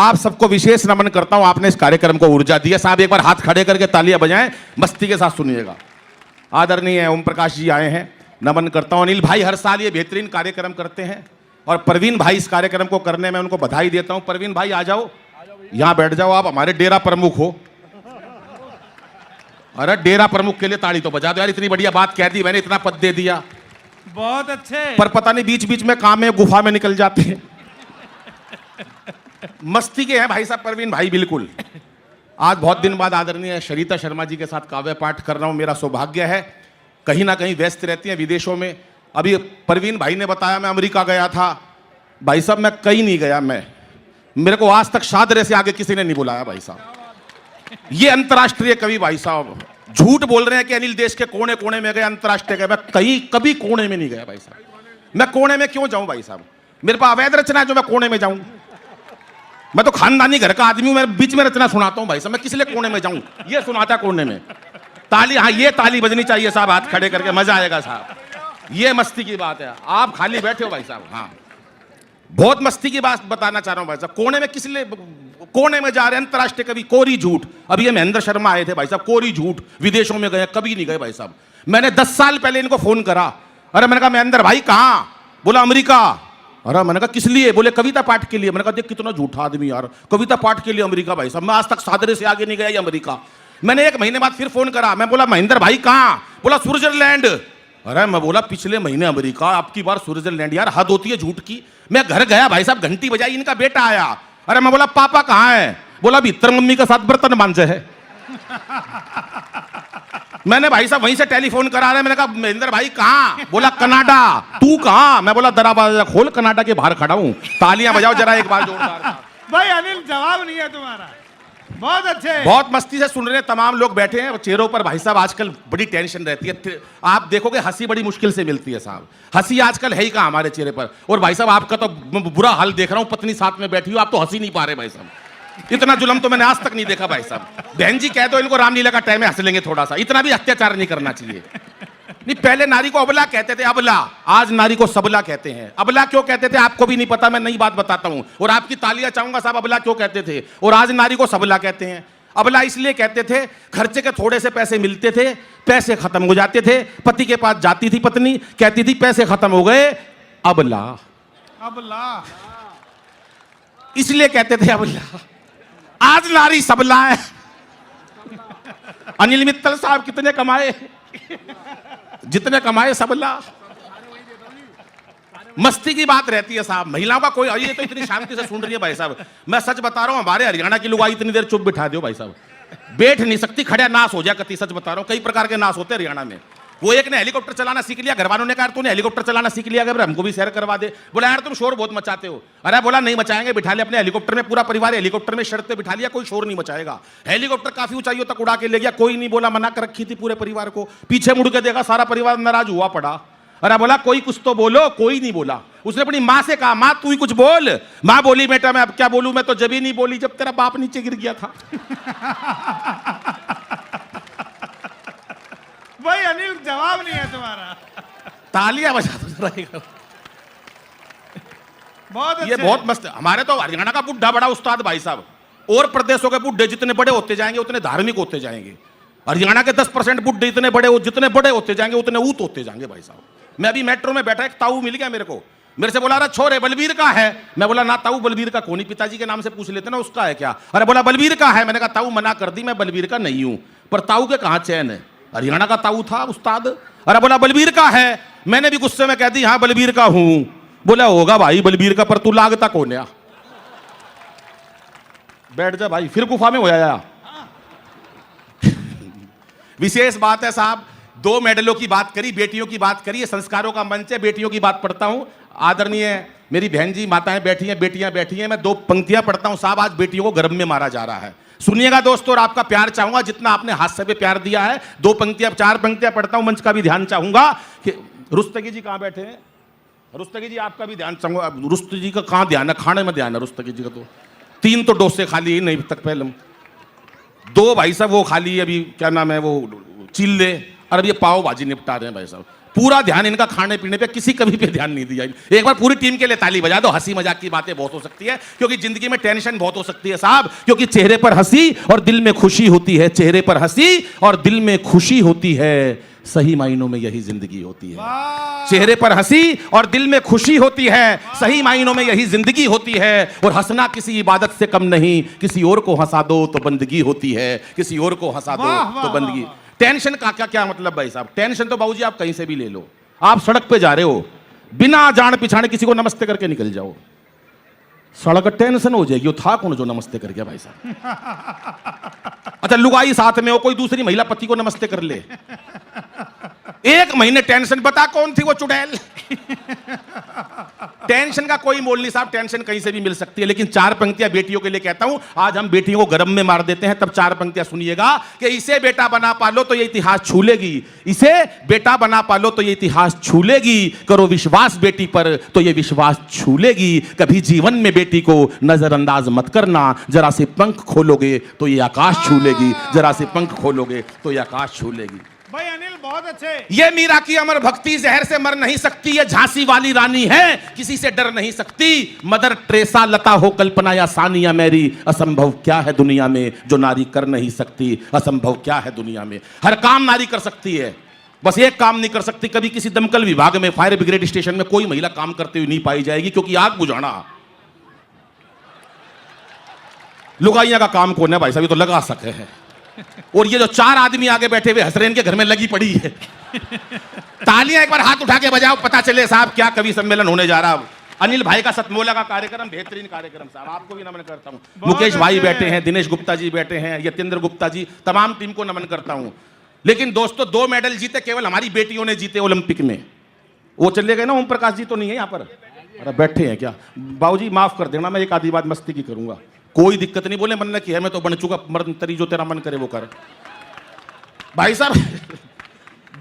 आप सबको विशेष नमन करता हूं, आपने इस कार्यक्रम को ऊर्जा दी है। साहब एक बार हाथ खड़े करके तालियां बजाएं, मस्ती के साथ सुनिएगा। आदरणीय ओम प्रकाश जी आए हैं, नमन करता हूं। अनिल भाई हर साल ये बेहतरीन कार्यक्रम करते हैं और परवीन भाई इस कार्यक्रम को करने में उनको बधाई देता हूं। परवीन भाई आ जाओ, यहां बैठ जाओ, आप हमारे डेरा प्रमुख हो। अरे डेरा प्रमुख के लिए ताली तो बजा दो यार, इतनी बढ़िया बात कह दी मैंने, इतना पद दे दिया, बहुत अच्छे। पर पता नहीं बीच बीच में काम में गुफा में निकल जाते हैं। मस्ती के हैं भाई साहब परवीन भाई, बिल्कुल। आज बहुत दिन बाद आदरणीय शरीता शर्मा जी के साथ काव्य पाठ कर रहा हूं, मेरा सौभाग्य है। कहीं ना कहीं व्यस्त रहती हैं विदेशों में। अभी परवीन भाई ने बताया मैं अमेरिका गया था। भाई साहब मैं कहीं नहीं गया, मेरे को आज तक शादरे से आगे किसी ने नहीं बुलाया भाई साहब। ये अंतर्राष्ट्रीय कवि भाई साहब झूठ बोल रहे हैं कि अनिल देश के कोने कोने में गए, अंतर्राष्ट्रीय गए। मैं कहीं कभी कोने में नहीं गया भाई साहब। मैं कोने में क्यों जाऊं भाई साहब, मेरे पास अवैध रचना है जो मैं कोने में जाऊं। मैं तो खानदानी घर का आदमी हूं, मैं बीच में रचना सुनाता हूं भाई साहब। मैं किस लिए कोने में जाऊं, ये सुनाता कोने में। ताली, हाँ ये ताली बजनी चाहिए साहब, हाथ खड़े करके मजा आएगा साहब। ये मस्ती की बात है, आप खाली बैठे हो भाई साहब। हाँ बहुत मस्ती की बात बताना चाह रहा हूं भाई साहब। कोने में किस लिए कोने में जा रहे हैं, अंतर्राष्ट्रीय कवि कोरी झूठ। अभी ये महेंद्र शर्मा आए थे भाई साहब, कोरी झूठ, विदेशों में गए, कभी नहीं गए भाई साहब। मैंने 10 साल पहले इनको फोन करा, अरे मैंने कहा महेंद्र भाई कहाँ, बोला अमेरिका। अरे मैंने कहा किस लिए, बोले कविता पाठ के लिए। मैंने कहा देख कितना झूठा आदमी यार, कविता पाठ के लिए अमेरिका भाई साहब। मैं आज तक सादरे से आगे नहीं गया ये अमेरिका। मैंने 1 महीने बाद फिर फोन करा, मैं बोला महेंद्र भाई कहाँ, बोला स्विट्जरलैंड। अरे मैं बोला पिछले महीने अमेरिका, आपकी बार स्विट्जरलैंड। यार हद होती है झूठ की। मैं घर गया भाई साहब, घंटी बजाई, इनका बेटा आया। अरे मैं बोला पापा कहाँ है, बोला भीतर मम्मी के साथ बर्तन मांजे है। मैंने भाई साहब वहीं से टेलीफोन करा रहे, मैंने कहा महेंद्र भाई कहाँ, बोला कनाडा। तू कहाँ, मैं बोला दरवाजा खोल, कनाडा के बाहर खड़ा हूँ। तालियां बजाओ जरा एक बार जोरदार। भाई अनिल जवाब नहीं है तुम्हारा, बहुत अच्छे। बहुत मस्ती से सुन रहे हैं, तमाम लोग बैठे हैं। चेहरों पर भाई साहब आजकल बड़ी टेंशन रहती है। आप देखोगे हंसी बड़ी मुश्किल से मिलती है साहब, हंसी आजकल है ही कहाँ हमारे चेहरे पर। और भाई साहब आपका तो बुरा हाल देख रहा हूँ, पत्नी साथ में बैठी हो, आप तो हंसी नहीं पा रहे भाई साहब। इतना जुल्म तो मैंने आज तक नहीं देखा भाई साहब। बहन जी कह दो इनको रामलीला का टाइम है, हंस लेंगे थोड़ा सा। इतना भी अत्याचार नहीं करना चाहिए। नहीं पहले नारी को अबला कहते थे, अबला। आज नारी को सबला कहते हैं। अबला क्यों कहते थे आपको भी नहीं पता, मैं नई बात बताता हूं और आपकी तालियां चाहूंगा साहब। अबला क्यों कहते थे और आज नारी को सबला कहते हैं। अबला इसलिए कहते थे, खर्चे के थोड़े से पैसे मिलते थे, पैसे खत्म हो जाते थे, पति के पास जाती थी पत्नी, कहती थी पैसे खत्म हो गए, अबला। अबला इसलिए कहते थे अबला। आज नारी सबला है। अनिल मित्तल साहब कितने कमाए, जितने कमाए सबला। मस्ती की बात रहती है साहब, महिलाओं का कोई, ये तो इतनी शांति से सुन रही है भाई साहब। मैं सच बता रहा हूं, हमारे हरियाणा की लुगाई इतनी देर चुप बिठा दो भाई साहब, बैठ नहीं सकती, खड़ा नाश हो जाए कति। सच बता रहा हूं, कई प्रकार के नाश होते हैं हरियाणा में। वो एक ने हेलीकॉप्टर चलाना सीख लिया, घर वालों ने कहा तूने हेलीकॉप्टर चलाना सीख लिया, अगर हमको भी सैर करवा दे। बोला यार तुम शोर बहुत मचाते हो। अरे बोला नहीं मचाएंगे, बिठा लिया अपने हेलीकॉप्टर में, पूरा परिवार हेलीकॉप्टर में शर्त पे बिठा लिया, कोई शोर नहीं मचाएगा। हेलीकॉप्टर काफी ऊंचाइयों तक उड़ा के ले गया, कोई नहीं बोला, मना कर रखी थी पूरे परिवार को। पीछे मुड़ के देखा, सारा परिवार नाराज हुआ पड़ा। अरे बोला कोई कुछ तो बोलो, कोई नहीं बोला। उसने अपनी माँ से कहा, माँ तू ही कुछ बोल। माँ बोली बेटा मैं अब क्या बोलूं, मैं तो जब ही नहीं बोली जब तेरा बाप नीचे गिर गया था। भाई अनिल जवाब नहीं है तुम्हारा, तालियां बजा दो जरा एक। बहुत ये अच्छे। बहुत मस्त है। हमारे तो हरियाणा का बुड्ढा बड़ा उस्ताद भाई साहब। और प्रदेशों के बुड्ढे जितने बड़े होते जाएंगे उतने धार्मिक होते जाएंगे। हरियाणा के 10% बुड्ढे जितने बड़े होते जाएंगे उतने ऊत होते जाएंगे भाई साहब। मैं अभी मेट्रो में बैठा, एक ताऊ मिल गया मेरे को, मेरे से बोला अरे छोरे बलबीर का है। मैं बोला ना ताऊ बलबीर का कोनी, पिताजी के नाम से पूछ लेते ना, उसका है क्या। अरे बोला बलबीर का है। मैंने कहा ताऊ मना कर दी, मैं बलबीर का नहीं हूं। पर ताऊ के कहां चैन है, हरियाणा का ताऊ था उस्ताद। अरे बोला बलबीर का है। मैंने भी गुस्से में कह दी हाँ बलबीर का हूं। बोला होगा भाई बलबीर का, पर तू लागता कौन है। बैठ जा भाई, फिर गुफा में हो जाया। विशेष बात है साहब, 2 मेडलों की बात करी, बेटियों की बात करी, संस्कारों का मंच है, बेटियों की बात पढ़ता हूं। आदरणीय मेरी बहन जी, माताएं बैठी हैं, बेटियां बैठी हैं, मैं 2 पंक्तियां पढ़ता हूं साहब। आज बेटियों को गर्भ में मारा जा रहा है, सुनिएगा दोस्तों। और आपका प्यार चाहूंगा, जितना आपने हास्य पे प्यार दिया है। 2 पंक्तियां 4 पंक्तियां पढ़ता हूं, मंच का भी ध्यान चाहूंगा। कि रुस्तगी जी कहां बैठे हैं, रुस्तगी जी आपका भी ध्यान चाहूंगा। रुस्तगी जी का कहां ध्यान है, खाने में ध्यान है रुस्तगी जी का। तो 3 तो डोसे खा लिए नहीं तक पहले, 2 भाई साहब वो खा लिए अभी, क्या नाम है वो चिल्ले, और अब ये पाव भाजी निपटा रहे हैं भाई साहब। पूरा ध्यान इनका खाने पीने पे, किसी कभी पे ध्यान नहीं दिया। एक बार पूरी टीम के लिए ताली बजा दो। हंसी मजाक की बातें बहुत हो सकती है, क्योंकि जिंदगी में टेंशन बहुत हो सकती है साहब, क्योंकि चेहरे पर हंसी और दिल में खुशी होती है, चेहरे पर हंसी और दिल में खुशी होती है, सही मायनों में यही जिंदगी होती है। चेहरे पर हंसी और दिल में खुशी होती है, सही मायनों में यही जिंदगी होती है। और हंसना किसी इबादत से कम नहीं, किसी और को हंसा दो तो बंदगी होती है, किसी और को हंसा दो तो बंदगी। टेंशन का क्या मतलब भाई साहब? टेंशन तो बाबूजी आप कहीं से भी ले लो। आप सड़क पे जा रहे हो, बिना जान पिछाने किसी को नमस्ते करके निकल जाओ, सड़क टेंशन हो जाएगी। वो था कौन जो नमस्ते कर गया भाई साहब? अच्छा, लुगाई साथ में हो, कोई दूसरी महिला पति को नमस्ते कर ले, एक महीने टेंशन। बता कौन थी वो चुड़ैल? टेंशन का कोई मोल नहीं साहब, टेंशन कहीं से भी मिल सकती है। लेकिन चार पंक्तियां बेटियों के लिए कहता हूं, आज हम बेटियों को गरम में मार देते हैं, तब चार पंक्तियां सुनिएगा कि इसे बेटा बना पालो तो ये इतिहास छू लेगी, इसे बेटा बना पालो तो ये इतिहास छू लेगी, करो विश्वास बेटी पर तो ये विश्वास छू लेगी। कभी जीवन में बेटी को नजरअंदाज मत करना, जरा से पंख खोलोगे तो ये आकाश छू लेगी, जरा से पंख खोलोगे तो ये आकाश छू लेगी। भाई अनिल बहुत अच्छे। ये मीरा की अमर भक्ति जहर से मर नहीं सकती, ये झांसी वाली रानी है, किसी से डर नहीं सकती। मदर टेरेसा, लता हो कल्पना या सानिया मैरी, असंभव क्या है दुनिया में जो नारी कर नहीं सकती, असंभव क्या है दुनिया में। हर काम नारी कर सकती है, बस एक काम नहीं कर सकती। कभी किसी दमकल विभाग में, फायर ब्रिगेड स्टेशन में कोई महिला काम करते हुए नहीं पाई जाएगी, क्योंकि आग बुझाना लुगाइयां का काम कौन है भाई साहब? ये तो लगा सके है। और ये जो चार आदमी आगे बैठे हुए हंस रहे हैं, इनके घर में लगी पड़ी है। तालियां एक बार हाथ उठा के बजाओ, पता चले साहब क्या कवि सम्मेलन होने जा रहा है। अनिल भाई का सतमोला का कार्यक्रम बेहतरीन कार्यक्रम साहब, आपको भी नमन करता हूं। मुकेश भाई बैठे हैं, दिनेश गुप्ता जी बैठे हैं, यतेंद्र गुप्ता जी, तमाम टीम को नमन करता हूं। लेकिन दोस्तों, 2 मेडल जीते केवल हमारी बेटियों ने जीते ओलंपिक में। वो चले गए ना, ओम प्रकाश जी तो नहीं है यहाँ पर, अरे बैठे हैं क्या? बाबूजी माफ कर देना, मैं एक आधी बात मस्ती की करूंगा, कोई दिक्कत नहीं। बोले मन की है, मैं तो बन चुका मर्द तरी, जो तेरा मन करे वो कर। भाई साहब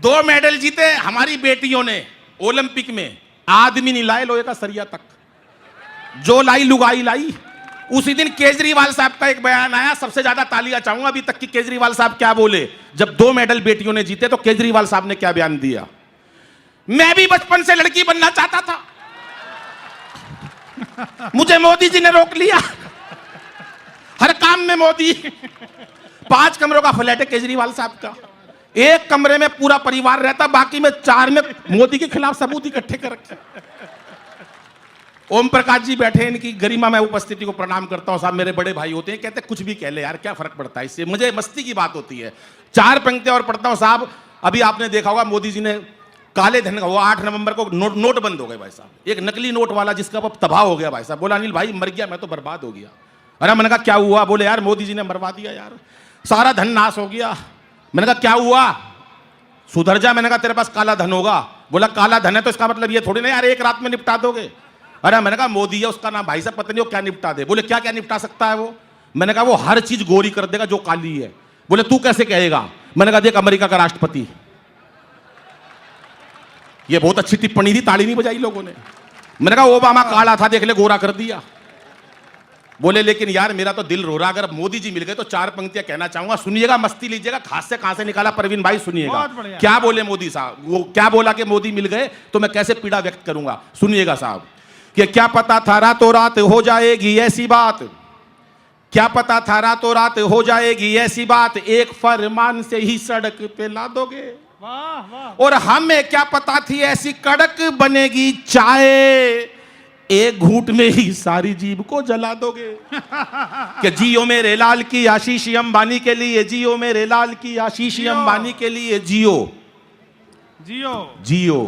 2 मेडल जीते हमारी बेटियों ने ओलंपिक में, आदमी नहीं लाए लोहे का सरिया तक, जो लाई लुगाई लाई। उसी दिन केजरीवाल साहब का एक बयान आया, सबसे ज्यादा तालियां चाहूंगा अभी तक की। केजरीवाल साहब क्या बोले जब 2 मेडल बेटियों ने जीते? तो केजरीवाल साहब ने क्या बयान दिया? मैं भी बचपन से लड़की बनना चाहता था, मुझे मोदी जी ने रोक लिया। हर काम में मोदी। 5 कमरों का फ्लैट है केजरीवाल साहब का, एक कमरे में पूरा परिवार रहता, बाकी में 4 में मोदी के खिलाफ सबूत इकट्ठे कर रखे। ओम प्रकाश जी बैठे, इनकी गरिमा में उपस्थिति को प्रणाम करता हूं साहब, मेरे बड़े भाई होते हैं, कहते कुछ भी कह ले यार, क्या फर्क पड़ता है इससे, मुझे मस्ती की बात होती है। 4 पंक्तियां और पढ़ता हूं साहब। अभी आपने देखा होगा मोदी जी ने काले धन का, वो 8 नवंबर को नोट बंद हो गए भाई साहब, एक नकली नोट वाला जिसका वो तबाह हो गया भाई साहब। बोला अनिल भाई मर गया, मैं तो बर्बाद हो गया। अरे मैंने कहा क्या हुआ? बोले यार मोदी जी ने मरवा दिया यार, सारा धन नाश हो गया। मैंने कहा क्या हुआ? सुधर जा। मैंने कहा तेरे पास काला धन होगा। बोला काला धन है तो इसका मतलब ये थोड़ी ना यार एक रात में निपटा दोगे। अरे मैंने कहा मोदी है उसका नाम, भाई साहब पता नहीं वो क्या निपटा दे। बोले क्या क्या निपटा सकता है वो? मैंने कहा वो हर चीज गोरी कर देगा जो काली है। बोले तू कैसे कहेगा? मैंने कहा देख अमेरिका का राष्ट्रपति, ये बहुत अच्छी टिप्पणी थी, ताली नहीं बजाई लोगों ने। मैंने कहा ओबामा काला था, देख ले गोरा कर दिया। बोले लेकिन यार मेरा तो दिल रो रहा, अगर मोदी जी मिल गए तो 4 पंक्तियां कहना चाहूंगा, सुनिएगा, मस्ती लीजिएगा। खास से कहां से निकाला परवीन भाई, सुनिएगा क्या बोले मोदी साहब। वो क्या बोला कि मोदी मिल गए तो मैं कैसे पीड़ा व्यक्त करूंगा, सुनिएगा साहब। कि क्या पता था रातों रात हो जाएगी ऐसी बात, क्या पता था रातों रात हो जाएगी ऐसी बात, एक फरमान से ही सड़क पे ला दोगे। वाह वाह। और हमें क्या पता थी ऐसी कड़क बनेगी चाय, एक घूंट में ही सारी जीभ को जला दोगे। कि जियो मेरे लाल की आशीष अंबानी के लिए, जियो मेरे लाल की आशीष अंबानी के लिए, जियो जियो जियो।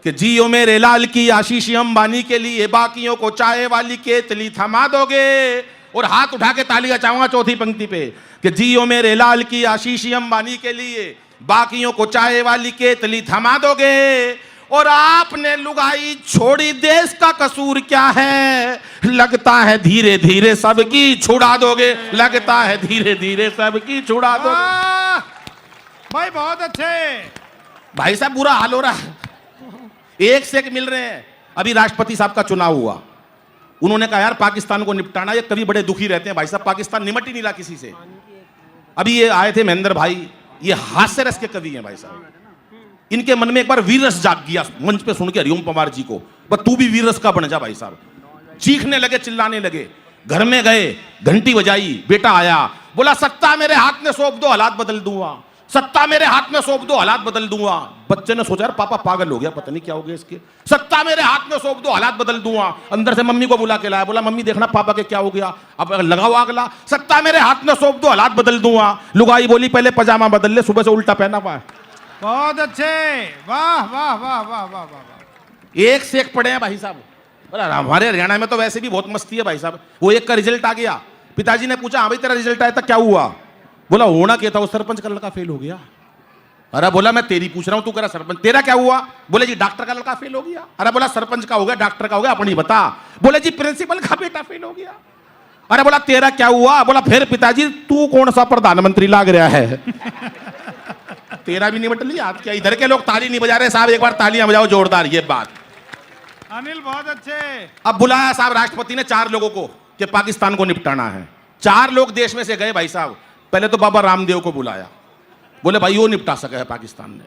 कि जियो मेरे लाल की आशीष अंबानी के लिए, बाकियों को चाय वाली केतली थमा दोगे। और हाथ उठा के तालियां चाहूंगा चौथी पंक्ति पे। कि जियो मेरे लाल की आशीष अंबानी के लिए, बाकियों को चाय वाली केतली थमा दोगे। और आपने लुगाई छोड़ी, देश का कसूर क्या है, लगता है धीरे धीरे सबकी छुड़ा दोगे, लगता है धीरे धीरे सबकी छुड़ा दोगे। भाई बहुत अच्छे। भाई साहब बुरा हाल हो रहा है, एक से एक मिल रहे हैं। अभी राष्ट्रपति साहब का चुनाव हुआ, उन्होंने कहा यार पाकिस्तान को निपटाना। ये कभी बड़े दुखी रहते हैं भाई साहब, पाकिस्तान निमट ही नहीं रहा किसी से। अभी ये आए थे महेंद्र भाई, ये हास्य रस के कवि हैं भाई साहब, इनके मन में एक बार वीररस जाग गया मंच पे सुन के हरिओम पवार जी को, बस तू भी वीररस का बन जा भाई साहब। चीखने लगे, चिल्लाने लगे, घर में गए, घंटी बजाई, बेटा आया, बोला सत्ता मेरे हाथ में सौंप दो, हालात बदल दूंगा, सत्ता मेरे हाथ में सौंप दो, हालात बदल दूंगा। बच्चे ने सोचा यार पापा पागल हो गया, पता नहीं क्या हो गया इसके, सत्ता मेरे हाथ में सौंप दो, हालात बदल दूंगा। अंदर से मम्मी को बुला के लाया, बोला मम्मी देखना पापा के क्या हो गया, अब लगाओ अगला, सत्ता मेरे हाथ में सौंप दो, हालात बदल दूंगा। लुगाई बोली पहले पजामा बदल ले, सुबह से उल्टा पहना हुआ है। बहुत अच्छे, वाह वाह वाह वाह वाह वाह। एक से एक पढ़े हैं भाई साहब। बोला हमारे हरियाणा में तो वैसे भी बहुत मस्ती है भाई साहब। वो एक का रिजल्ट आ गया, पिताजी ने पूछा हाँ भाई तेरा रिजल्ट आया था क्या हुआ, बोला होना क्या था, वो सरपंच का लड़का फेल हो गया। अरे बोला मैं तेरी पूछ रहा हूं, तू कह रहा सरपंच, तेरा क्या हुआ, बोले जी डॉक्टर का लड़का फेल हो गया। अरे बोला सरपंच का हो गया, डॉक्टर का हो गया, अपनी बता। बोले जी प्रिंसिपल का बेटा फेल हो गया। अरे बोला तेरा क्या हुआ, बोला फिर पिताजी तू कौन सा प्रधानमंत्री लाग रहा है। तेरा भी निपट लिया, क्या इधर के लोग ताली नहीं बजा रहे साहब, एक बार तालियां बजाओ जोरदार। ये बात अनिल बहुत अच्छे। अब बुलाया साहब राष्ट्रपति ने 4 लोगों को कि पाकिस्तान को निपटाना है। 4 लोग देश में से गए भाई साहब। पहले तो बाबा रामदेव को बुलाया, बोले भाई वो निपटा सके है पाकिस्तान ने।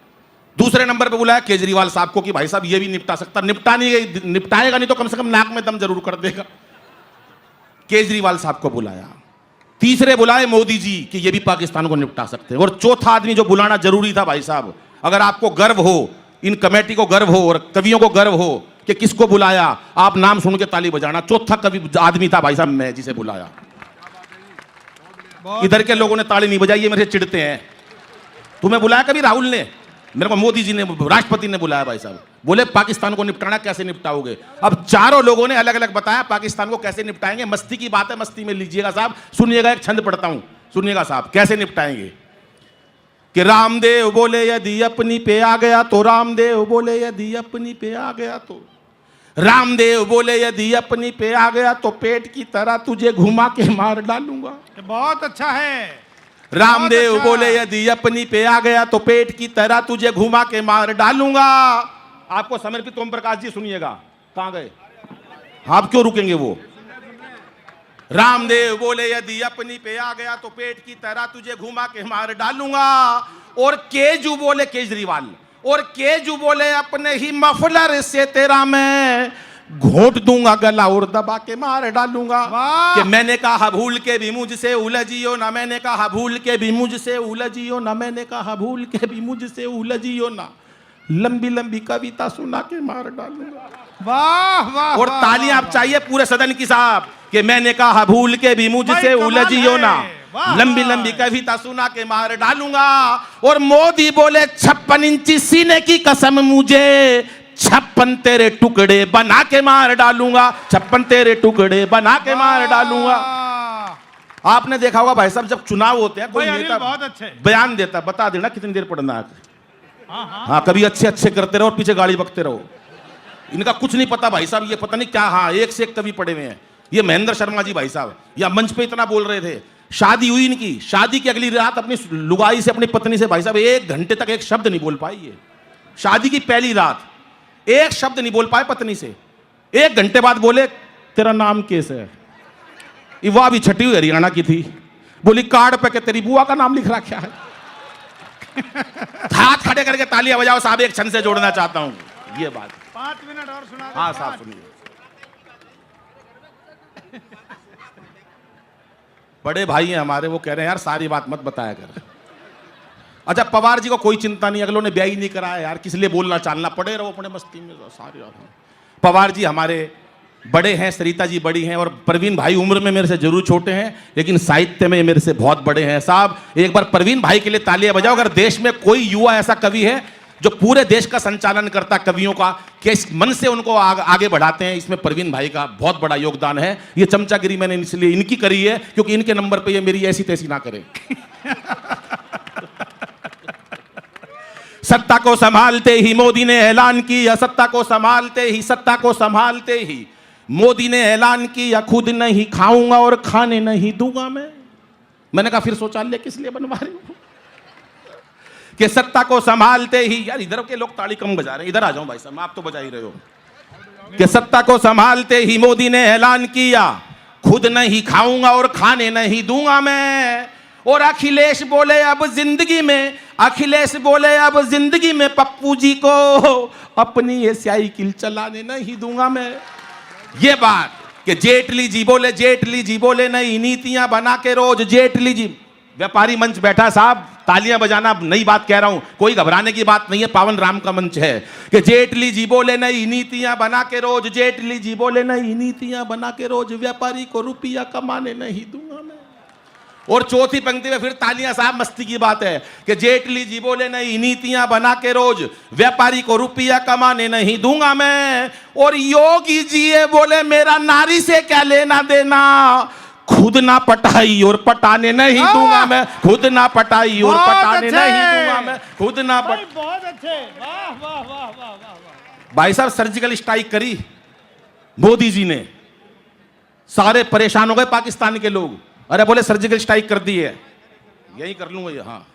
दूसरे नंबर पे बुलाया केजरीवाल साहब को कि भाई साहब ये भी निपटा सकता, निपटाएगा नहीं तो कम से कम नाक में दम जरूर कर देगा। केजरीवाल साहब को बुलाया। तीसरे बुलाए मोदी जी कि ये भी पाकिस्तान को निपटा सकते हैं। और चौथा आदमी जो बुलाना जरूरी था भाई साहब, अगर आपको गर्व हो, इन कमेटी को गर्व हो और कवियों को गर्व हो कि किसको बुलाया, आप नाम सुन के ताली बजाना। चौथा कवि आदमी था भाई साहब मैं जिसे बुलाया। इधर के लोगों ने ताली नहीं बजाई, ये मेरे से चिढ़ते हैं। तुम्हें बुलाया कभी राहुल ने, मेरे को मोदी जी ने, राष्ट्रपति ने बुलाया भाई साहब। बोले पाकिस्तान को निपटाना, कैसे निपटाओगे। अब चारों लोगों ने अलग अलग बताया पाकिस्तान को कैसे निपटाएंगे। मस्ती की बात है, मस्ती में लीजिएगा साहब। सुनिएगा, एक छंद पढ़ता हूं, सुनिएगा साहब कैसे निपटाएंगे। कि रामदेव बोले यदि अपनी पे आ गया तो, रामदेव बोले यदि अपनी पे आ गया तो, रामदेव बोले यदि अपनी पे आ गया तो पेट की तरह तुझे घुमा के मार डालूंगा। बहुत अच्छा है। रामदेव अच्छा। बोले यदि अपनी पे आ गया तो पेट की तरह तुझे घुमा के मार डालूंगा। आपको समर्पित ओम प्रकाश जी सुनिएगा, कहां गए आप, क्यों रुकेंगे वो। रामदेव बोले यदि अपनी पे आ गया तो पेट की तरह तुझे घुमा के मार डालूंगा। और केजू बोले केजरीवाल, और केजू बोले अपने ही मफलर से तेरा मैं घोट दूंगा गला और दबा के मार डालूंगा। कि मैंने कहा भूल के भी मुझसे उलझियो ना, मैंने कहा भूल के भी मुझसे उलझियो ना, मैंने कहा भूल के भी मुझसे उलझियो ना, लंबी लंबी कविता सुना के मार डालूंगा। वाह वाह। और तालियां आप चाहिए पूरे सदन की साहब कि मैंने कहा भूल के भी मुझसे उलझियो ना, लंबी लंबी कविता सुना के मार डालूंगा। और मोदी बोले 56 इंची सीने की कसम मुझे 56 तेरे टुकड़े बना के मार डालूंगा, 56 तेरे टुकड़े बना के मार डालूंगा। आपने देखा होगा भाई साहब, जब चुनाव होते हैं कोई नेता बहुत अच्छे बयान देता, बता देना कितनी देर पढ़ना है। हाँ कभी अच्छे अच्छे करते रहो और पीछे गाड़ी बकते रहो। इनका कुछ नहीं पता भाई साहब, ये पता नहीं क्या, हाँ एक से एक कभी पढ़े हुए हैं। ये महेंद्र शर्मा जी भाई साहब या मंच पे इतना बोल रहे थे। शादी हुई इनकी, शादी की अगली रात अपनी लुगाई से, अपनी पत्नी से भाई साहब 1 घंटे तक एक शब्द नहीं बोल पाई। ये शादी की पहली रात एक शब्द नहीं बोल पाए पत्नी से। 1 घंटे बाद बोले तेरा नाम कैसे है। वह भी छठी हुई हरियाणा की थी, बोली कार्ड पे के तेरी बुआ का नाम लिख रखा है। हाथ खड़े करके तालियां बजाओ साहब, एक छंद से जोड़ना चाहता हूं ये बात। 5 मिनट और सुना। हाँ साहब सुनिए। बड़े भाई हैं हमारे, वो कह रहे हैं यार सारी बात मत बताया कर। अच्छा पवार जी को कोई चिंता नहीं, अगलों ने ब्याह ही नहीं कराया यार, किस लिए बोलना चालना, पड़े रहो अपने मस्ती में सारी बात। पवार जी हमारे बड़े हैं, सरिता जी बड़ी हैं, और परवीन भाई उम्र में मेरे से जरूर छोटे हैं लेकिन साहित्य में मेरे से बहुत बड़े हैं। साहब एक बार परवीन भाई के लिए तालियां बजाओ। अगर देश में कोई युवा ऐसा कवि है जो पूरे देश का संचालन करता कवियों का, कि इस मन से उनको आगे बढ़ाते हैं, इसमें परवीन भाई का बहुत बड़ा योगदान है। ये चमचागिरी मैंने इसलिए इनकी करी है क्योंकि इनके नंबर पे ये मेरी ऐसी तैसी ना करे। सत्ता को संभालते ही मोदी ने ऐलान किया, सत्ता को संभालते ही, सत्ता को संभालते ही मोदी ने ऐलान किया, खुद नहीं खाऊंगा और खाने नहीं दूंगा मैं। मैंने कहा फिर शौचालय किस लिए बनवा रही हूं। कि सत्ता को संभालते ही, यार इधर के लोग ताली कम बजा रहे हैं, इधर आ जाओ भाई साहब, आप तो बजा ही रहे हो। कि सत्ता को संभालते ही मोदी ने ऐलान किया, खुद नहीं खाऊंगा और खाने नहीं दूंगा मैं। और अखिलेश बोले अब जिंदगी में, अखिलेश बोले अब जिंदगी में पप्पू जी को अपनी ये साइकिल चलाने नहीं दूंगा मैं। ये बात कि जेटली जी बोले नहीं नीतियां बना के रोज, जेटली जी, व्यापारी मंच बैठा साहब, तालियां बजाना नई बात कह रहा हूं, कोई घबराने की बात नहीं है, पावन राम का मंच है कि जेटली जी बोले नहीं नीतियां बना के रोज, जेटली जी बोले नहीं नीतियां बना के रोज, व्यापारी को रुपया कमाने नहीं दूंगा मैं। और चौथी पंक्ति में फिर तालियां साहब, मस्ती की बात है कि जेटली जी बोले नहीं नीतियां बना के रोज, व्यापारी को रुपया कमाने नहीं दूंगा मैं। और योगी जी ये बोले मेरा नारी से क्या लेना देना, खुद ना पटाई और पटाने नहीं दूंगा मैं, खुद ना पटाई और पटाने नहीं दूंगा मैं, खुद ना बहुत अच्छे, वाह वाह वाह वाह वाह। भाई साहब सर्जिकल स्ट्राइक करी मोदी जी ने, सारे परेशान हो गए पाकिस्तान के लोग, अरे बोले सर्जिकल स्ट्राइक कर दी है, यही कर लूंगा ये, हाँ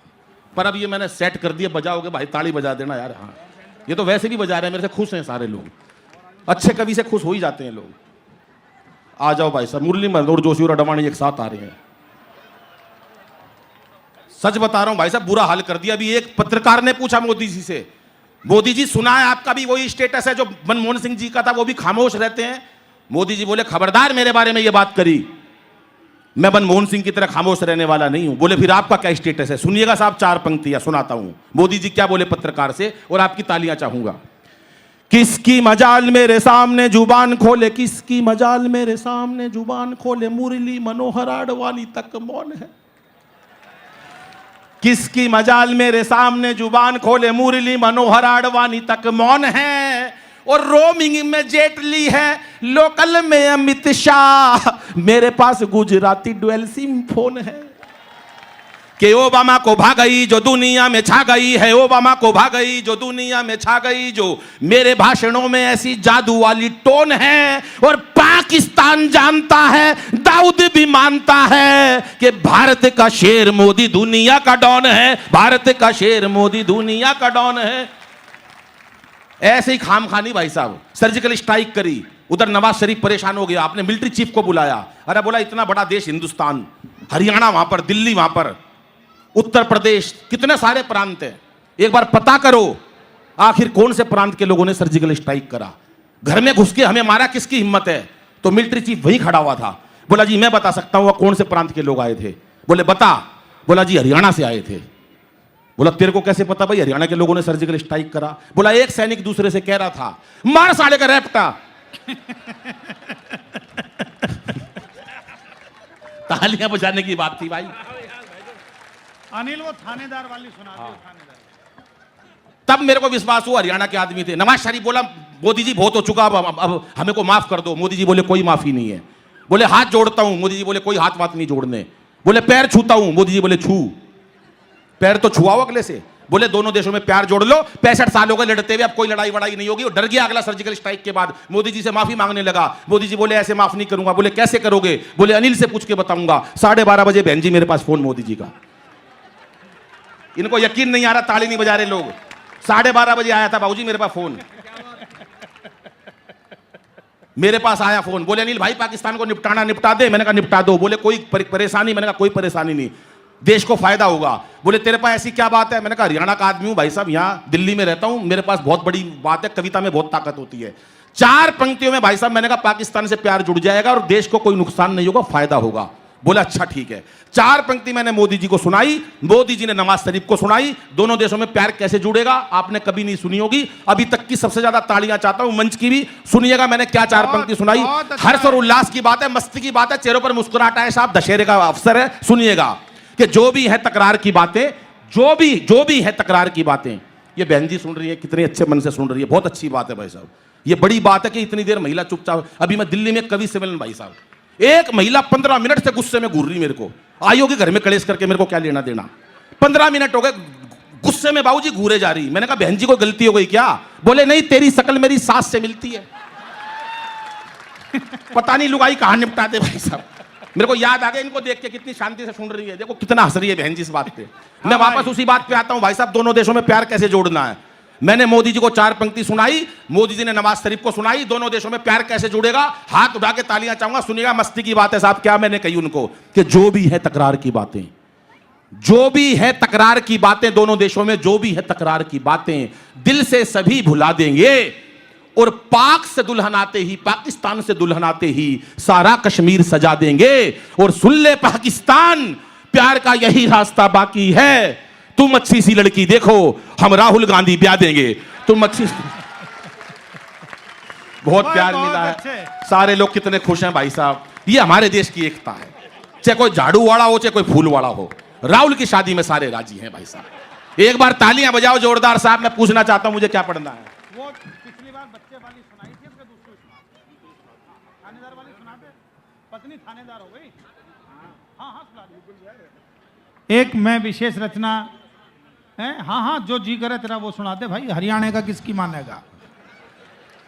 पर अब ये मैंने सेट कर दिया, बजाओगे भाई ताली बजा देना यार, हाँ ये तो वैसे भी बजा रहे हैं, मेरे से खुश हैं सारे लोग, अच्छे कवि से खुश हो ही जाते हैं लोग। आ जाओ भाई साहब, मुरली मनोहर जोशी और अडवाणी एक साथ आ रहे हैं, सच बता रहा हूं भाई साहब, बुरा हाल कर दिया। अभी एक पत्रकार ने पूछा मोदी जी से, मोदी जी सुना है आपका भी वही स्टेटस है जो मनमोहन सिंह जी का था, वो भी खामोश रहते हैं। मोदी जी बोले खबरदार मेरे बारे में ये बात करी, मैं मनमोहन सिंह की तरह खामोश रहने वाला नहीं हूं। बोले फिर आपका क्या स्टेटस है, सुनिएगा साहब, 4 पंक्तियां सुनाता हूं मोदी जी क्या बोले पत्रकार से, और आपकी तालियां चाहूंगा। किसकी मजाल मेरे सामने जुबान खोले, किसकी मजाल मेरे सामने जुबान खोले, मुरली मनोहर आडवाणी तक मौन है। किसकी मजाल मेरे सामने जुबान खोले, मुरली मनोहर आडवाणी तक मौन है। और रोमिंग में जेटली है, लोकल में अमित शाह, मेरे पास गुजराती डुअल सिम फोन है। कि ओबामा को भागई जो दुनिया में छा गई है, ओबामा को भागई जो दुनिया में छा गई, जो मेरे भाषणों में ऐसी जादू वाली टोन है। और पाकिस्तान जानता है, दाऊद भी मानता है कि भारत का शेर मोदी दुनिया का डॉन है, भारत का शेर मोदी दुनिया का डॉन है। ऐसे ही खामखानी भाई साहब सर्जिकल स्ट्राइक करी, उधर नवाज शरीफ परेशान हो गया, आपने मिलिट्री चीफ को बुलाया, अरे बोला इतना बड़ा देश हिंदुस्तान, हरियाणा वहां पर, दिल्ली वहां पर, उत्तर प्रदेश, कितने सारे प्रांत हैं, एक बार पता करो आखिर कौन से प्रांत के लोगों ने सर्जिकल स्ट्राइक करा, घर में घुस के हमें मारा किसकी हिम्मत है। तो मिलिट्री चीफ वही खड़ा हुआ था, बोला जी मैं बता सकता हूं कौन से प्रांत के लोग आए थे। बोले बता, बोला जी हरियाणा से आए थे। बोला तेरे को कैसे पता भाई हरियाणा के लोगों ने सर्जिकल स्ट्राइक करा। बोला एक सैनिक दूसरे से कह रहा था मार साले का रैप्टा। तालियां बजाने की बात थी भाई। अनिल वो थानेदार वाली सुना दो, थानेदार। तब मेरे को विश्वास हुआ हरियाणा के आदमी थे। नवाज शरीफ बोला मोदी जी बहुत हो चुका, अब हमें को माफ कर दो। मोदी जी बोले कोई माफी नहीं है। बोले हाथ जोड़ता हूं, मोदी जी बोले कोई हाथ वाथ नहीं जोड़ने। बोले पैर छूता हूं, मोदी जी बोले छू, पैर तो छुआओ अगले से। बोले दोनों देशों में प्यार जोड़ लो, 65 साल हो गए लड़ते हुए, अब कोई लड़ाई वड़ाई नहीं होगी। और डर गया अगला सर्जिकल स्ट्राइक के बाद, मोदी जी से माफी मांगने लगा। मोदी जी बोले ऐसे माफ नहीं करूंगा। बोले कैसे करोगे? बोले अनिल से पूछ के बताऊंगा। 12:30 बजे बहन जी मेरे पास फोन मोदी जी का। इनको यकीन नहीं आ रहा, ताली नहीं बजा रहे लोग। 12:30 बजे आया था बाबूजी मेरे पास फोन, मेरे पास आया फोन। बोले अनिल भाई पाकिस्तान को निपटा दे। मैंने कहा निपटा दो। बोले कोई परेशानी? मैंने कहा कोई परेशानी नहीं, देश को फायदा होगा। बोले तेरे पास ऐसी क्या बात है? मैंने कहा हरियाणा का आदमी हूं भाई साहब, यहां दिल्ली में रहता हूं, मेरे पास बहुत बड़ी बात है, कविता में बहुत ताकत होती है। 4 पंक्तियों में भाई साहब मैंने कहा पाकिस्तान से प्यार जुड़ जाएगा और देश को कोई नुकसान नहीं होगा, फायदा होगा। बोला अच्छा ठीक है। 4 पंक्ति मैंने मोदी जी को सुनाई, मोदी जी ने नवाज शरीफ को सुनाई। दोनों देशों में प्यार कैसे जुड़ेगा आपने कभी नहीं सुनी होगी, अभी तक की सबसे ज्यादा तालियां चाहता हूं मंच की भी। सुनिएगा मैंने क्या 4 पंक्ति सुनाई। हर्ष और उल्लास की बात है, मस्ती की बात है, चेहरों पर मुस्कुराहट है साहब, दशहरे का अवसर है। सुनिएगा कि जो भी है तकरार की बातें, जो भी है तकरार की बातें, ये बहन जी सुन रही है, कितने अच्छे मन से सुन रही है, बहुत अच्छी बात है भाई साहब। ये बड़ी बात है कि इतनी देर महिला चुपचाप। अभी मैं दिल्ली में कवि सम्मेलन भाई साहब, एक महिला 15 मिनट से गुस्से में घूर रही, मेरे को आई होगी घर में कलेश करके, मेरे को क्या लेना देना। 15 मिनट हो गए गुस्से में बाबूजी घूरे जा रही। मैंने कहा बहन जी को गलती हो गई क्या? बोले नहीं तेरी शक्ल मेरी सास से मिलती है। पता नहीं लुगाई कहां निपटा दे भाई साहब। मेरे को याद आ गया इनको देख के, कितनी शांति से सुन रही है, देखो कितना हंस रही है बहन जी इस बात पे। मैं वापस उसी बात पे आता हूं भाई साहब, दोनों देशों में प्यार कैसे जोड़ना है। मैंने मोदी जी को 4 पंक्ति सुनाई, मोदी जी ने नवाज शरीफ को सुनाई, दोनों देशों में प्यार कैसे जुड़ेगा। हाथ उठा के तालियां चाहूंगा। सुनिएगा मस्ती की बात है साहब, क्या मैंने कही उनको कि जो भी है तकरार की बातें, जो भी है तकरार की बातें, दोनों देशों में जो भी है तकरार की बातें, दिल से सभी भुला देंगे। और पाक से दुल्हन आते ही, पाकिस्तान से दुल्हन आते ही सारा कश्मीर सजा देंगे। और सुन ले पाकिस्तान, प्यार का यही रास्ता बाकी है। तुम अच्छी सी लड़की देखो, हम राहुल गांधी ब्याह देंगे। तुम अच्छी बहुत प्यार मिला है, सारे लोग कितने खुश हैं भाई साहब। ये हमारे देश की एकता है, चाहे कोई झाड़ू वाला हो चाहे कोई फूल वाला हो, राहुल की शादी में सारे राजी हैं भाई साहब। एक बार तालियां बजाओ जोरदार साहब। मैं पूछना चाहता हूं मुझे क्या पढ़ना है। वो पिछली बार बच्चे वाली सुनाई थी, उसके दूसरी थानेदार वाली सुनाते, पत्नी थानेदार हो गई। हाँ हाँ सुना दी। एक मैं विशेष रचना है, हाँ हाँ जो जी करे तेरा वो सुनाते भाई। हरियाणा का किसकी मानेगा,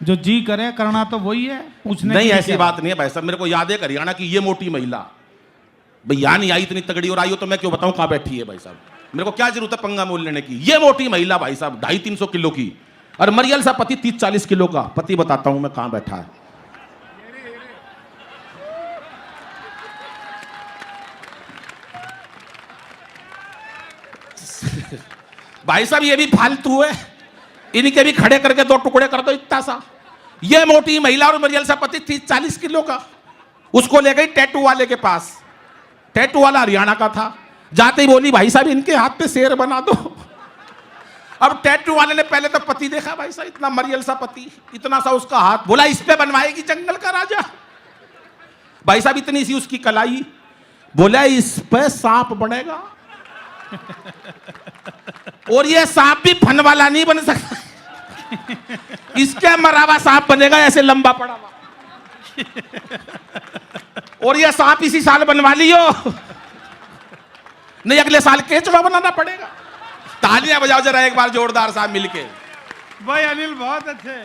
जो जी करे करना तो वही है। पूछने नहीं ऐसी बात नहीं है भाई साहब। मेरे को याद है हरियाणा की ये मोटी महिला भैया नहीं आई इतनी तगड़ी, और आई हो तो मैं क्यों बताऊं कहां बैठी है भाई साहब। मेरे को क्या जरूरत है पंगा मोल लेने की। ये मोटी महिला भाई साहब 250-300 किलो की, और मरियल सा पति 30-40 किलो का। पति बताता हूं मैं कहां बैठा है। भाई साहब ये भी फालतू है, इनके भी खड़े करके 2 टुकड़े कर दो इतना सा। ये मोटी महिला और मरियल सा पति 30-40 किलो का, उसको ले गई टैटू वाले के पास। टैटू वाला हरियाणा का था। जाते ही बोली भाई साहब इनके हाथ पे शेर बना दो। अब टैटू वाले ने पहले तो पति देखा भाई साहब, इतना मरियल सा पति, इतना सा उसका हाथ, बोला इस पे बनवाएगी जंगल का राजा। भाई साहब इतनी सी उसकी कलाई, बोला इस पे सांप बनेगा। और ये सांप भी फन वाला नहीं बन सकता, इसके मरावा सांप बनेगा ऐसे लंबा पड़ा हुआ। और ये सांप इसी साल बनवा लियो, नहीं अगले साल केचुआ बनाना पड़ेगा। तालियां बजाओ जरा एक बार जोरदार साहब मिलके। भाई अनिल बहुत अच्छे।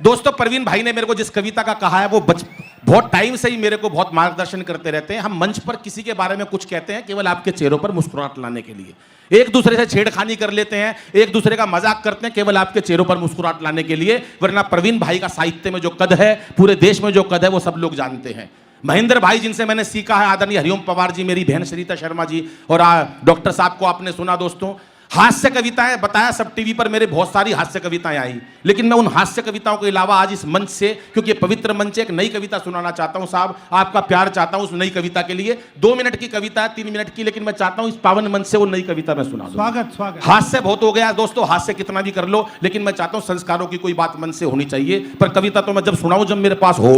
दोस्तों परवीन भाई ने मेरे को जिस कविता का कहा है वो बहुत टाइम से ही मेरे को बहुत मार्गदर्शन करते रहते हैं। हम मंच पर किसी के बारे में कुछ कहते हैं केवल आपके चेहरों पर मुस्कुराहट लाने के लिए, एक दूसरे से छेड़खानी कर लेते हैं, एक दूसरे का मजाक करते हैं केवल आपके चेहरों पर मुस्कुराहट लाने के लिए। वरना परवीन भाई का साहित्य में जो कद है, पूरे देश में जो कद है वो सब लोग जानते हैं। महेंद्र भाई जिनसे मैंने सीखा है, आदरणीय हरिओम पवार जी, मेरी बहन सरिता शर्मा जी, और डॉक्टर साहब को आपने सुना दोस्तों। हास्य कविताएं बताया सब टीवी पर, मेरे बहुत सारी हास्य कविताएं आई, लेकिन मैं उन हास्य कविताओं के अलावा आज इस मंच से, क्योंकि ये पवित्र मंच है, एक नई कविता सुनाना चाहता हूं साहब। आपका प्यार चाहता हूं उस नई कविता के लिए। 2 मिनट की कविता है, 3 मिनट की, लेकिन मैं चाहता हूं इस पावन मंच से वो नई कविता मैं सुना दूं। स्वागत स्वागत। हास्य बहुत हो गया दोस्तों, हास्य कितना भी कर लो, लेकिन मैं चाहता हूं संस्कारों की कोई बात मन से होनी चाहिए। पर कविता तो मैं जब सुनाऊं जब मेरे पास हो।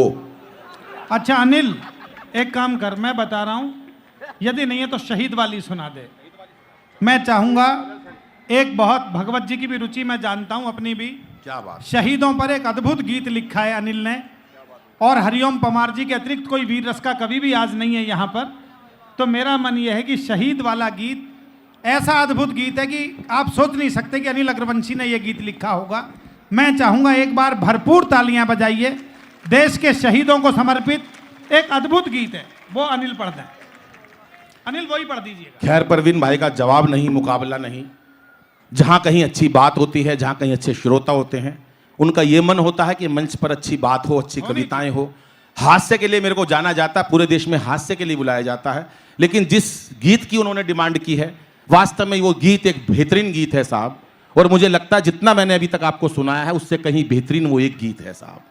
अच्छा अनिल एक काम कर, मैं बता रहा हूं, यदि नहीं है तो शहीद वाली सुना दे। मैं चाहूंगा, एक बहुत भगवत जी की भी रुचि मैं जानता हूं अपनी भी। क्या बात। शहीदों पर एक अद्भुत गीत लिखा है अनिल ने, और हरिओम पवार जी के अतिरिक्त कोई वीर रस का कवि भी आज नहीं है यहाँ पर। तो मेरा मन यह है कि शहीद वाला गीत ऐसा अद्भुत गीत है कि आप सोच नहीं सकते कि अनिल अग्रवंशी ने यह गीत लिखा होगा। मैं चाहूंगा एक बार भरपूर तालियां बजाइए। देश के शहीदों को समर्पित एक अद्भुत गीत है, वो अनिल पढ़ दें। अनिल वही पढ़ दीजिएगा। खैर परवीन भाई का जवाब नहीं, मुकाबला नहीं। जहां कहीं अच्छी बात होती है, जहां कहीं अच्छे श्रोता होते हैं, उनका यह मन होता है कि मंच पर अच्छी बात हो, अच्छी कविताएं हो। हास्य के लिए मेरे को जाना जाता है, पूरे देश में हास्य के लिए बुलाया जाता है। लेकिन जिस गीत की उन्होंने डिमांड की है, वास्तव में वो गीत एक बेहतरीन गीत है साहब। और मुझे लगता है जितना मैंने अभी तक आपको सुनाया है उससे कहीं बेहतरीन वो एक गीत है साहब।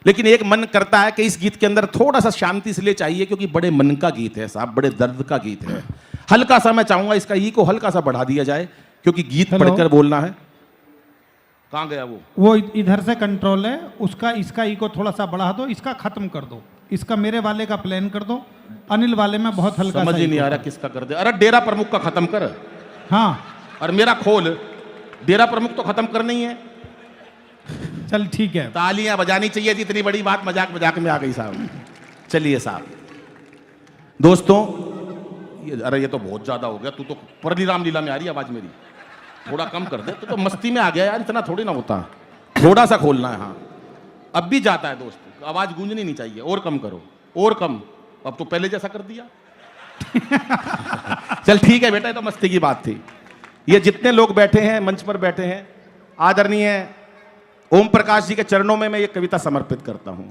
लेकिन एक मन करता है कि इस गीत के अंदर थोड़ा सा शांति इसलिए चाहिए क्योंकि बड़े मन का गीत है साहब, बड़े दर्द का गीत है। हल्का सा मैं चाहूंगा इसका ई को हल्का सा बढ़ा दिया जाए, क्योंकि गीत पढ़कर बोलना है। कहां गया वो इधर से कंट्रोल है उसका, इसका ई को थोड़ा सा बढ़ा दो, इसका खत्म कर दो, इसका मेरे वाले का प्लान कर दो, अनिल वाले में बहुत हल्का। समझ ही नहीं आ रहा किसका कर दे। अरे डेरा प्रमुख का खत्म कर। हाँ और मेरा खोल, डेरा प्रमुख तो खत्म करना ही है। चल ठीक है। तालियां बजानी चाहिए थी, इतनी बड़ी बात मजाक मजाक में आ गई साहब। चलिए साहब दोस्तों, अरे ये तो बहुत ज्यादा हो गया। तू तो परली रामलीला में आ रही है आवाज मेरी, थोड़ा कम कर दे। तो मस्ती में आ गया यार, इतना थोड़ी ना होता, थोड़ा सा खोलना है। हाँ अब भी जाता है दोस्त, आवाज गूंजनी नहीं चाहिए, और कम करो, और कम। अब तो पहले जैसा कर दिया। चल ठीक है बेटा, ये तो मस्ती की बात थी। ये जितने लोग बैठे हैं, मंच पर बैठे हैं, आदरणीय ओम प्रकाश जी के चरणों में मैं ये कविता समर्पित करता हूं।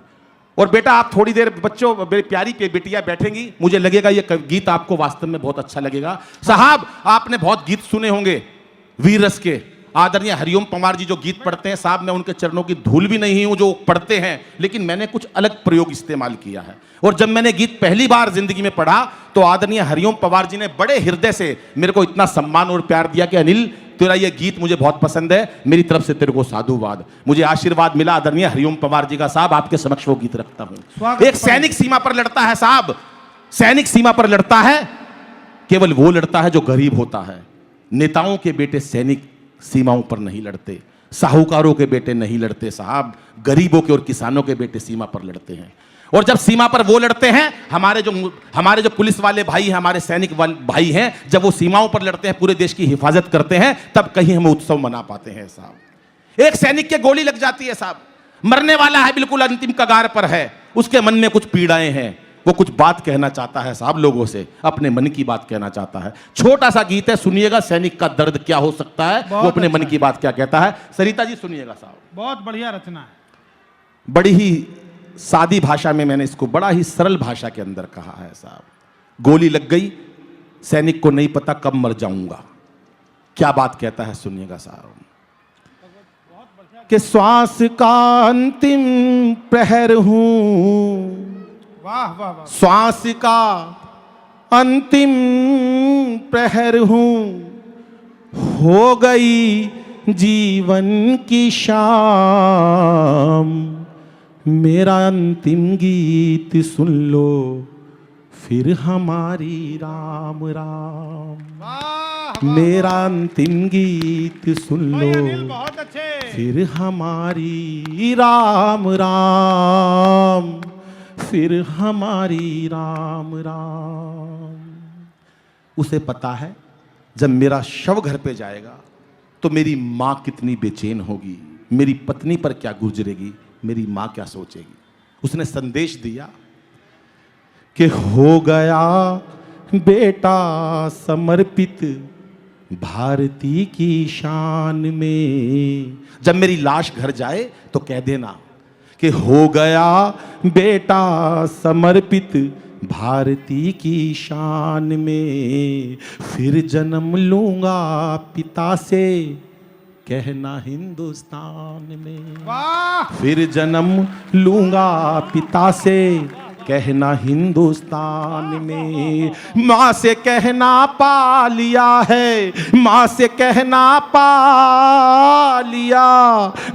और बेटा आप थोड़ी देर बच्चों, मेरी प्यारी बेटियां बैठेंगी, मुझे लगेगा ये गीत आपको वास्तव में बहुत अच्छा लगेगा। साहब आपने बहुत गीत सुने होंगे वीर रस के, आदरणीय हरिओम पंवार जी जो गीत पढ़ते हैं, साहब मैं उनके चरणों की धूल भी नहीं हूं जो पढ़ते हैं, लेकिन मैंने कुछ अलग प्रयोग इस्तेमाल किया है। और जब मैंने गीत पहली बार जिंदगी में पढ़ा तो आदरणीय हरिओम पंवार जी ने बड़े हृदय से मेरे को इतना सम्मान और प्यार दिया कि अनिल तेरा ये गीत मुझे बहुत पसंद है, मेरी तरफ से तेरे को साधुवाद। मुझे आशीर्वाद मिला आदरणीय हरिओम पंवार जी का। साहब आपके समक्ष वो गीत रखता हूं। एक सैनिक सीमा पर लड़ता है साहब, सैनिक सीमा पर लड़ता है, केवल वो लड़ता है जो गरीब होता है। नेताओं के बेटे सैनिक सीमाओं पर नहीं लड़ते, साहूकारों के बेटे नहीं लड़ते साहब, गरीबों के और किसानों के बेटे सीमा पर लड़ते हैं। और जब सीमा पर वो लड़ते हैं, हमारे जो पुलिस वाले भाई हैं, हमारे सैनिक भाई हैं, जब वो सीमाओं पर लड़ते हैं, पूरे देश की हिफाजत करते हैं, तब कहीं हम उत्सव मना पाते हैं साहब। एक सैनिक के गोली लग जाती है साहब, मरने वाला है, बिल्कुल अंतिम कगार पर है, उसके मन में कुछ पीड़ाएं हैं, वो कुछ बात कहना चाहता है साहब लोगों से, अपने मन की बात कहना चाहता है। छोटा सा गीत है, सुनिएगा सैनिक का दर्द क्या हो सकता है, वो अपने मन की बात क्या कहता है। सरिता जी सुनिएगा साहब, बहुत बढ़िया रचना है। बड़ी ही सादी भाषा में मैंने इसको बड़ा ही सरल भाषा के अंदर कहा है साहब। गोली लग गई, सैनिक को नहीं पता कब मर जाऊंगा, क्या बात कहता है सुनिएगा साहब। कि श्वास का अंतिम प्रहर हूं, वाह वाह वाह, श्वास का अंतिम प्रहर हूं, हो गई जीवन की शाम, मेरा अंतिम गीत सुन लो फिर हमारी राम राम। वाह मेरा अंतिम गीत सुन भाई लो अनिल बहुत अच्छे। फिर हमारी राम राम, फिर हमारी राम राम। उसे पता है जब मेरा शव घर पे जाएगा तो मेरी माँ कितनी बेचैन होगी, मेरी पत्नी पर क्या गुजरेगी, मेरी माँ क्या सोचेगी। उसने संदेश दिया कि हो गया बेटा समर्पित भारती की शान में। जब मेरी लाश घर जाए तो कह देना कि हो गया बेटा समर्पित भारती की शान में, फिर जन्म लूंगा पिता से कहना हिंदुस्तान में। वाह, फिर जन्म लूंगा पिता से कहना हिंदुस्तान में। माँ से कहना पा लिया है, माँ से कहना पा लिया,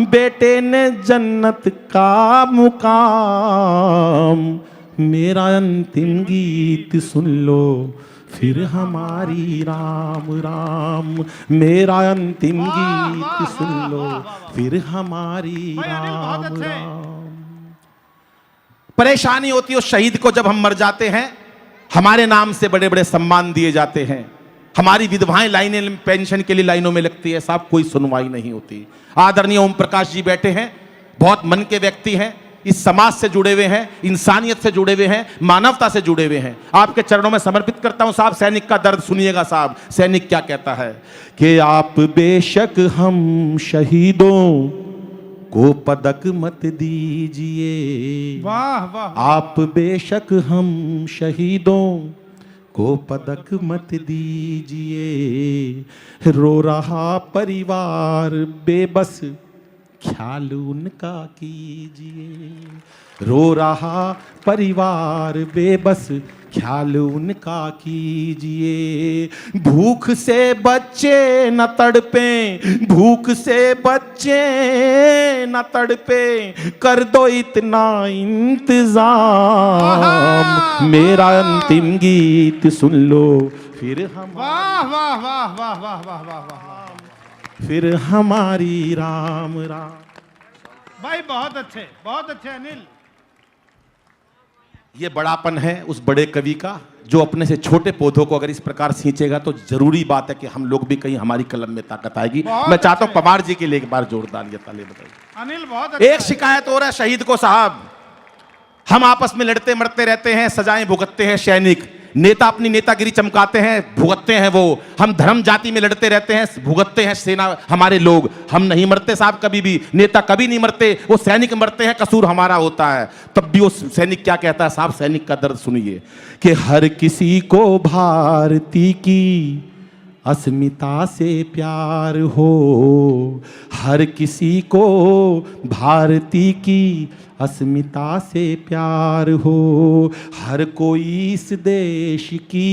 बेटे ने जन्नत का मुकाम, मेरा अंतिम गीत सुन लो फिर हमारी राम राम, मेरा अंतिम गीत सुन लो फिर हमारी राम राम। परेशानी होती है उस शहीद को जब हम मर जाते हैं, हमारे नाम से बड़े बड़े सम्मान दिए जाते हैं, हमारी विधवाएं लाइनें पेंशन के लिए लाइनों में लगती है साहब, कोई सुनवाई नहीं होती। आदरणीय ओम प्रकाश जी बैठे हैं, बहुत मन के व्यक्ति हैं, इस समाज से जुड़े हुए हैं, इंसानियत से जुड़े हुए हैं, मानवता से जुड़े हुए हैं। आपके चरणों में समर्पित करता हूं साहब। सैनिक का दर्द सुनिएगा साहब। सैनिक क्या कहता है कि आप बेशक हम शहीदों को पदक मत दीजिए, वाह वाह, आप बेशक हम शहीदों को पदक मत दीजिए, रो रहा परिवार बेबस ख्याल उनका कीजिए, रो रहा परिवार बेबस ख्याल उनका कीजिए। भूख से बच्चे न तड़पे, भूख से बच्चे न तड़पे, कर दो इतना इंतजाम, मेरा अंतिम गीत सुन लो फिर हम, वाह वाह वाह वाह वाह वाह वाह वाह, फिर हमारी राम राम। भाई बहुत अच्छे अनिल। ये बड़ापन है उस बड़े कवि का जो अपने से छोटे पौधों को अगर इस प्रकार सींचेगा तो जरूरी बात है कि हम लोग भी कहीं हमारी कलम में ताकत आएगी। मैं चाहता हूं पवार जी के लिए एक बार जोरदार ये ताली बताइए। अनिल बहुत अच्छा। एक शिकायत हो रहा है शहीद को साहब, हम आपस में लड़ते मरते रहते हैं, सजाएं भुगतते हैं सैनिक, नेता अपनी नेतागिरी चमकाते हैं, भुगतते हैं वो। हम धर्म जाति में लड़ते रहते हैं, भुगतते हैं सेना हमारे लोग। हम नहीं मरते साहब कभी भी, नेता कभी नहीं मरते, वो सैनिक मरते हैं, कसूर हमारा होता है। तब भी वो सैनिक क्या कहता है साहब, सैनिक का दर्द सुनिए कि हर किसी को भारती की अस्मिता से प्यार हो, हर किसी को भारती की अस्मिता से प्यार हो, हर कोई इस देश की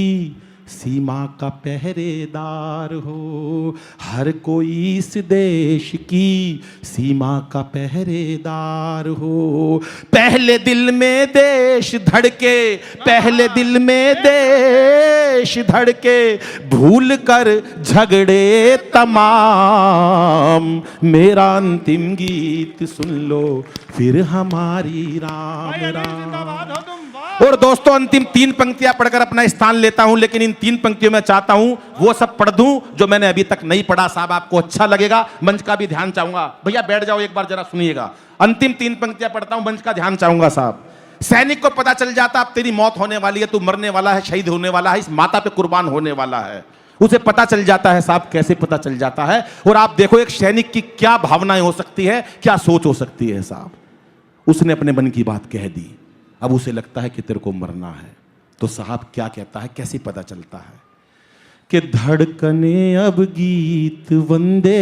सीमा का पहरेदार हो, हर कोई इस देश की सीमा का पहरेदार हो। पहले दिल में देश धड़के, पहले दिल में देश धड़के, भूल कर झगड़े तमाम, मेरा अंतिम गीत सुन लो फिर हमारी राम जिंदाबाद हो राम। तुम, वाह। और दोस्तों अंतिम 3 पंक्तियां पढ़कर अपना स्थान लेता हूं, लेकिन इन 3 पंक्तियों में चाहता हूं वो सब पढ़ दूं जो मैंने अभी तक नहीं पढ़ा साहब, आपको अच्छा लगेगा। मंच का भी ध्यान चाहूंगा, भैया बैठ जाओ एक बार जरा सुनिएगा। अंतिम 3 पंक्तियां पढ़ता हूं, मंच का ध्यान चाहूंगा साहब। सैनिक को पता चल जाता अब तेरी मौत होने वाली है, तू मरने वाला है, शहीद होने वाला है, इस माता पे कुर्बान होने वाला है। उसे पता चल जाता है साहब, कैसे पता चल जाता है। और आप देखो एक सैनिक की क्या भावनाएं हो सकती है, क्या सोच हो सकती है साहब। उसने अपने मन की बात कह दी, अब उसे लगता है कि तेरे को मरना है। तो साहब क्या कहता है, कैसे पता चलता है कि धड़कने अब गीत वंदे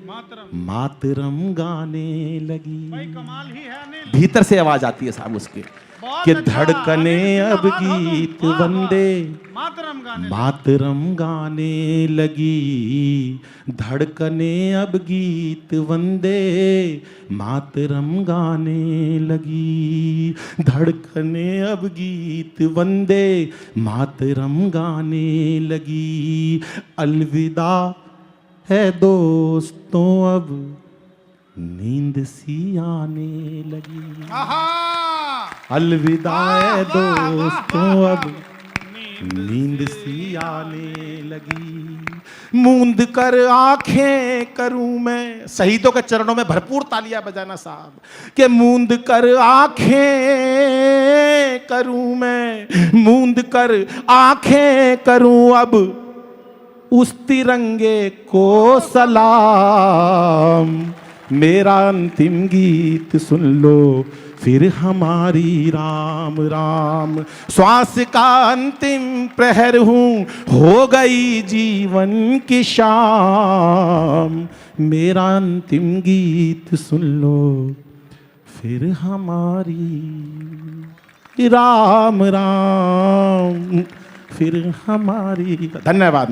मातरम, मातरम गाने लगी। भाई कमाल ही है अनिल, भीतर से आवाज आती है साहब उसके बहुत कि अच्छा। धड़कने अनिल, अब जिंदाबाद हो तुम, गीत वाह, वाह। वंदे मातरम गाने मातरम गाने लगी, धड़कने अब गीत वंदे मातरम गाने लगी, धड़कने अब गीत वंदे मातरम गाने लगी। अलविदा है दोस्तों अब नींद सी आने लगी, आहा, अलविदा है वाह, वाह, दोस्तों वाह, अब नींद सी आने लगी। मूंद कर आंखें करूं मैं, शहीदों के चरणों में भरपूर तालियां बजाना साहब, कि मूंद कर आंखें करूं मैं, मूंद कर आंखें करूं अब उस तिरंगे को सलाम, मेरा अंतिम गीत सुन लो फिर हमारी राम राम। श्वास का अंतिम प्रहर हूँ, हो गई जीवन की शाम, मेरा अंतिम गीत सुन लो फिर हमारी राम राम, फिर हमारी। धन्यवाद।